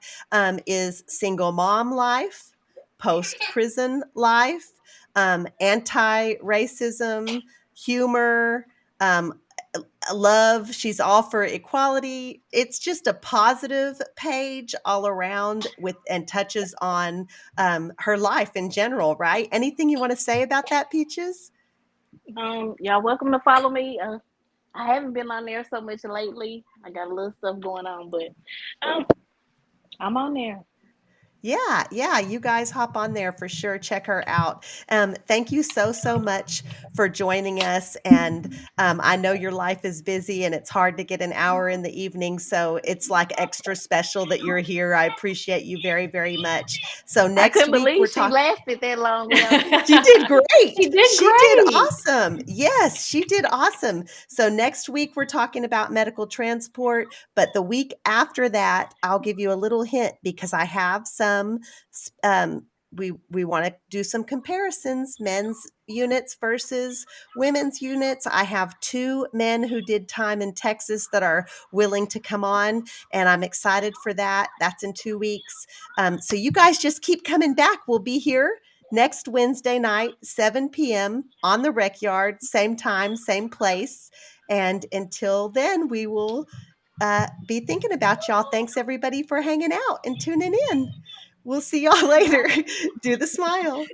is single mom life, post prison life, anti-racism, humor, um, love. She's all for equality. It's just a positive page all around with and touches on her life in general, right? Anything you want to say about that, Peaches? Y'all welcome to follow me. I haven't been on there so much lately. I got a little stuff going on, but I'm on there. Yeah, you guys hop on there for sure. Check her out. Thank you so much for joining us. And I know your life is busy and it's hard to get an hour in the evening. So it's like extra special that you're here. I appreciate you very much. So I next couldn't week, we're believe she talking. lasted that long without me. She did great. She did She did great. awesome. Yes, she did awesome. So next week we're talking about medical transport, but the week after that, I'll give you a little hint because I have some we want to do some comparisons, men's units versus women's units. I have 2 men who did time in Texas that are willing to come on, and I'm excited for that. That's in 2 weeks. So you guys just keep coming back. We'll be here next Wednesday night, 7 p.m. on the Rec Yard, same time, same place. And until then, we will be thinking about y'all. Thanks everybody for hanging out and tuning in. We'll see y'all later. Do the smile.